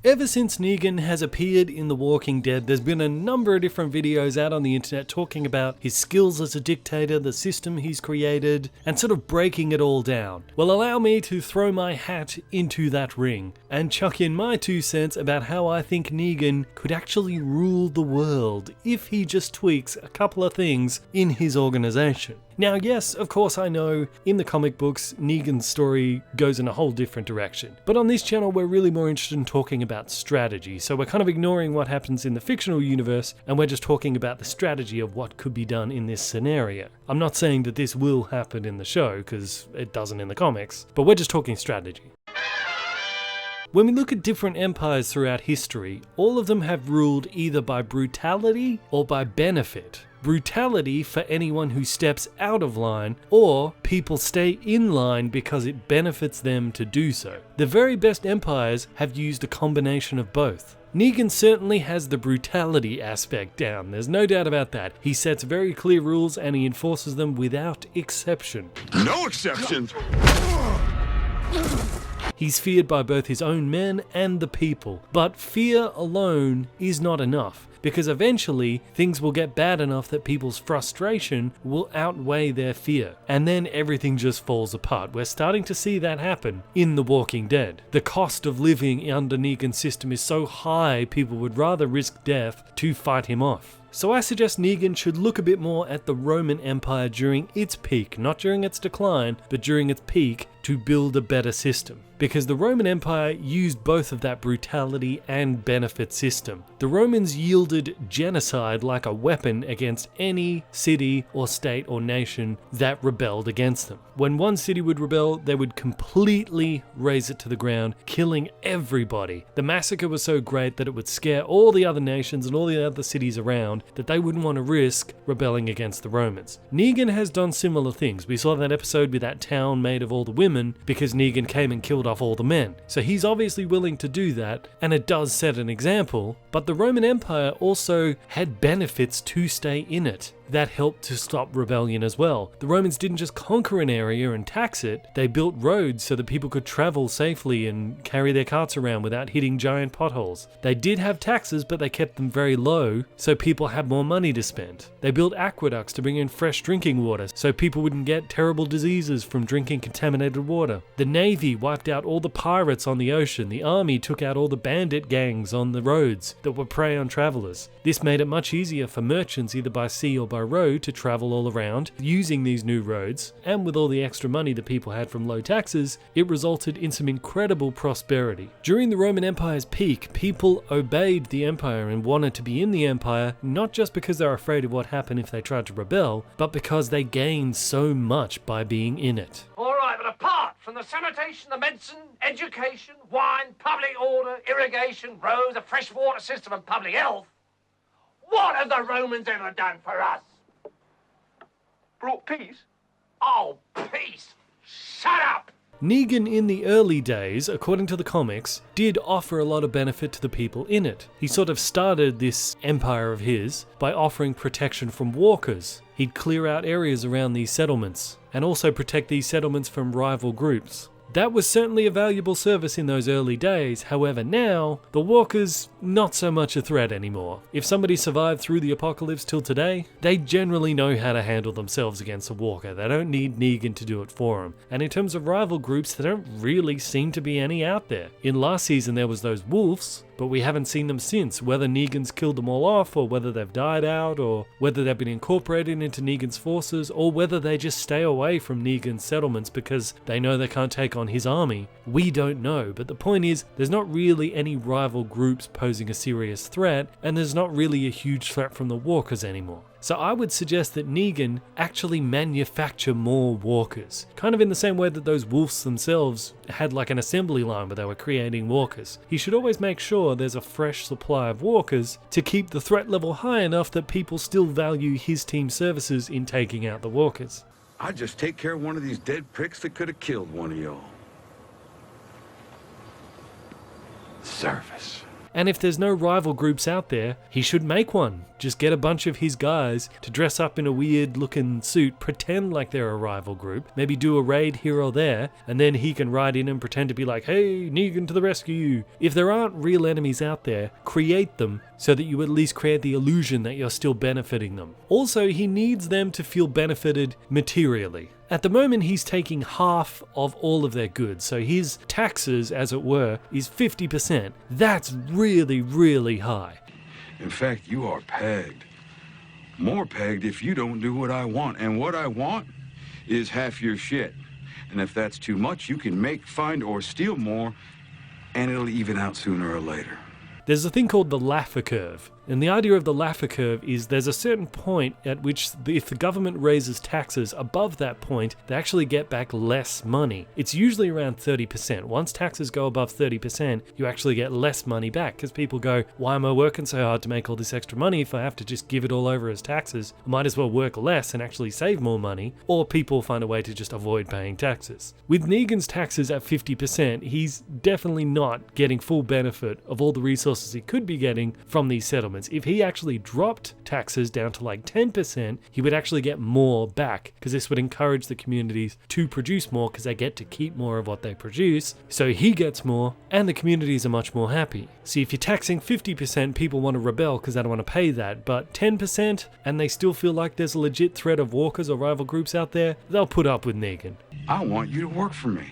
Ever since Negan has appeared in The Walking Dead, there's been a number of different videos out on the internet talking about his skills as a dictator, the system he's created, and sort of breaking it all down. Well, allow me to throw my hat into that ring and chuck in my 2 cents about how I think Negan could actually rule the world if he just tweaks a couple of things in his organization. Now, yes, of course I know in the comic books, Negan's story goes in a whole different direction. But on this channel, we're really more interested in talking about strategy. So we're kind of ignoring what happens in the fictional universe, and we're just talking about the strategy of what could be done in this scenario. I'm not saying that this will happen in the show, because it doesn't in the comics, but we're just talking strategy. When we look at different empires throughout history, all of them have ruled either by brutality or by benefit. Brutality for anyone who steps out of line, or people stay in line because it benefits them to do so. The very best empires have used a combination of both. Negan certainly has the brutality aspect down, there's no doubt about that. He sets very clear rules and he enforces them without exception. No exceptions! He's feared by both his own men and the people, but fear alone is not enough, because eventually things will get bad enough that people's frustration will outweigh their fear, and then everything just falls apart. We're starting to see that happen in The Walking Dead. The cost of living under Negan's system is so high, people would rather risk death to fight him off. So I suggest Negan should look a bit more at the Roman Empire during its peak, not during its decline, but during its peak, to build a better system. Because the Roman Empire used both of that brutality and benefit system. The Romans yielded genocide like a weapon against any city or state or nation that rebelled against them. When one city would rebel, they would completely raze it to the ground, killing everybody. The massacre was so great that it would scare all the other nations and all the other cities around that they wouldn't want to risk rebelling against the Romans. Negan has done similar things. We saw that episode with that town made of all the women because Negan came and killed off all the men. So he's obviously willing to do that, and it does set an example, but the Roman Empire also had benefits to stay in it that helped to stop rebellion as well. The Romans didn't just conquer an area and tax it, they built roads so that people could travel safely and carry their carts around without hitting giant potholes. They did have taxes, but they kept them very low so people had more money to spend. They built aqueducts to bring in fresh drinking water so people wouldn't get terrible diseases from drinking contaminated water. The Navy wiped out all the pirates on the ocean. The army took out all the bandit gangs on the roads that would prey on travelers. This made it much easier for merchants either by sea or by road to travel all around using these new roads, and with all the extra money that people had from low taxes, it resulted in some incredible prosperity. During the Roman Empire's peak, people obeyed the empire and wanted to be in the empire, not just because they were afraid of what happened if they tried to rebel, but because they gained so much by being in it. All right, but apart from the sanitation, the medicine, education, wine, public order, irrigation, roads, a fresh water system and public health, what have the Romans ever done for us? Brought peace? Oh, peace! Shut up! Negan in the early days, according to the comics, did offer a lot of benefit to the people in it. He sort of started this empire of his by offering protection from walkers. He'd clear out areas around these settlements, and also protect these settlements from rival groups. That was certainly a valuable service in those early days, however now, the walkers, not so much a threat anymore. If somebody survived through the apocalypse till today, they generally know how to handle themselves against a walker. They don't need Negan to do it for them. And in terms of rival groups, there don't really seem to be any out there. In last season there was those wolves, but we haven't seen them since, whether Negan's killed them all off, or whether they've died out, or whether they've been incorporated into Negan's forces, or whether they just stay away from Negan's settlements because they know they can't take on his army. We don't know, but the point is, there's not really any rival groups posing a serious threat, and there's not really a huge threat from the walkers anymore. So I would suggest that Negan actually manufacture more walkers, kind of in the same way that those wolves themselves had like an assembly line where they were creating walkers. He should always make sure there's a fresh supply of walkers to keep the threat level high enough that people still value his team's services in taking out the walkers. I'd just take care of one of these dead pricks that could have killed one of y'all. Service. And if there's no rival groups out there, he should make one. Just get a bunch of his guys to dress up in a weird looking suit, pretend like they're a rival group, maybe do a raid here or there, and then he can ride in and pretend to be like, hey, Negan to the rescue. If there aren't real enemies out there, create them so that you at least create the illusion that you're still benefiting them. Also, he needs them to feel benefited materially. At the moment, he's taking half of all of their goods, so his taxes, as it were, is 50%. That's really, really high. In fact, you are pegged. More pegged if you don't do what I want. And what I want is half your shit. And if that's too much, you can make, find, or steal more, and it'll even out sooner or later. There's a thing called the Laffer curve. And the idea of the Laffer curve is there's a certain point at which if the government raises taxes above that point, they actually get back less money. It's usually around 30%. Once taxes go above 30%, you actually get less money back because people go, why am I working so hard to make all this extra money if I have to just give it all over as taxes? I might as well work less and actually save more money. Or people find a way to just avoid paying taxes. With Negan's taxes at 50%, he's definitely not getting full benefit of all the resources he could be getting from these settlements. If he actually dropped taxes down to like 10%, he would actually get more back because this would encourage the communities to produce more because they get to keep more of what they produce. So he gets more and the communities are much more happy. See, if you're taxing 50%, people want to rebel because they don't want to pay that, but 10% and they still feel like there's a legit threat of walkers or rival groups out there, they'll put up with Negan. I want you to work for me.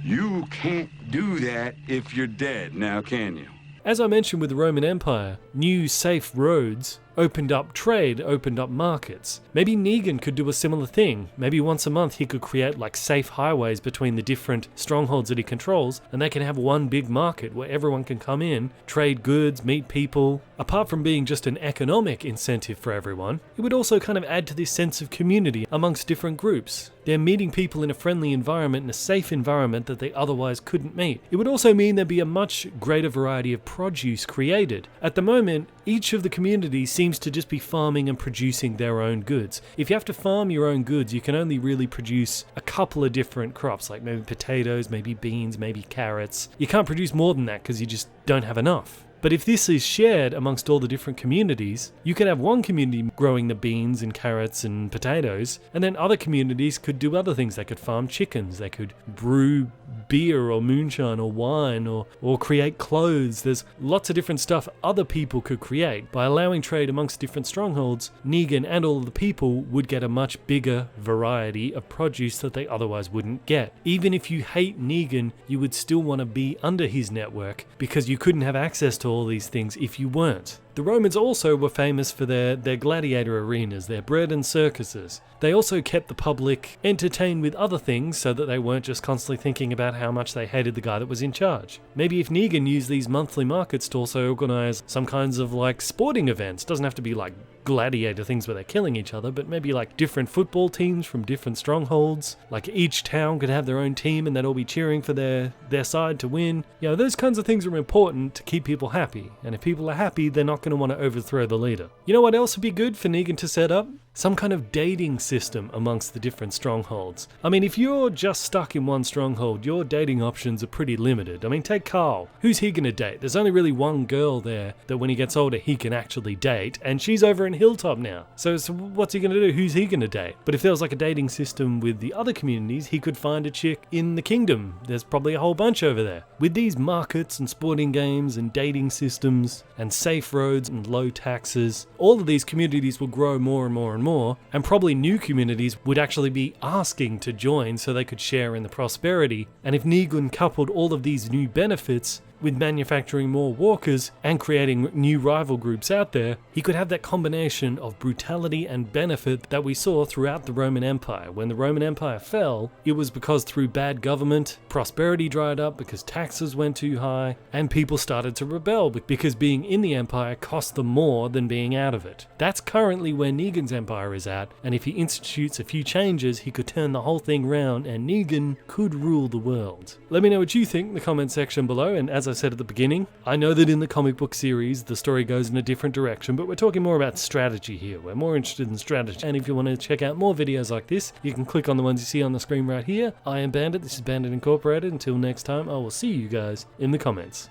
You can't do that if you're dead, now can you? As I mentioned with the Roman Empire, new safe roads opened up trade, opened up markets. Maybe Negan could do a similar thing. Maybe once a month he could create like safe highways between the different strongholds that he controls, and they can have one big market where everyone can come in, trade goods, meet people. Apart from being just an economic incentive for everyone, it would also kind of add to this sense of community amongst different groups. They're meeting people in a friendly environment, in a safe environment that they otherwise couldn't meet. It would also mean there'd be a much greater variety of produce created. At the moment, each of the communities seems to just be farming and producing their own goods. If you have to farm your own goods, you can only really produce a couple of different crops, like maybe potatoes, maybe beans, maybe carrots. You can't produce more than that because you just don't have enough. But if this is shared amongst all the different communities, you could have one community growing the beans and carrots and potatoes, and then other communities could do other things. They could farm chickens, they could brew beer or moonshine or wine or create clothes. There's lots of different stuff other people could create. By allowing trade amongst different strongholds, Negan and all of the people would get a much bigger variety of produce that they otherwise wouldn't get. Even if you hate Negan, you would still want to be under his network because you couldn't have access to all these things if you weren't. The Romans also were famous for their gladiator arenas, their bread and circuses. They also kept the public entertained with other things so that they weren't just constantly thinking about how much they hated the guy that was in charge. Maybe if Negan used these monthly markets to also organize some kinds of like sporting events, doesn't have to be like gladiator things where they're killing each other, but maybe like different football teams from different strongholds. Like each town could have their own team and they'd all be cheering for their side to win. You know, those kinds of things are important to keep people happy. And if people are happy, they're not going to want to overthrow the leader. You know what else would be good for Negan to set up? Some kind of dating system amongst the different strongholds. I mean, if you're just stuck in one stronghold, your dating options are pretty limited. I mean, take Carl. Who's he going to date? There's only really one girl there that when he gets older, he can actually date, and she's over in Hilltop now. So what's he going to do? Who's he going to date? But if there was like a dating system with the other communities, he could find a chick in the kingdom. There's probably a whole bunch over there. With these markets and sporting games and dating systems and safe roads and low taxes, all of these communities will grow more and more and more, and probably new communities would actually be asking to join so they could share in the prosperity. And if Negan coupled all of these new benefits with manufacturing more walkers and creating new rival groups out there, he could have that combination of brutality and benefit that we saw throughout the Roman Empire. When the Roman Empire fell, it was because through bad government, prosperity dried up because taxes went too high, and people started to rebel because being in the empire cost them more than being out of it. That's currently where Negan's empire is at, and if he institutes a few changes, he could turn the whole thing round and Negan could rule the world. Let me know what you think in the comment section below, and as I said at the beginning, I know that in the comic book series the story goes in a different direction, but we're talking more about strategy here. We're more interested in strategy, and if you want to check out more videos like this, you can click on the ones you see on the screen right here. I am Bandit, this is Bandit Incorporated. Until next time, I will see you guys in the comments.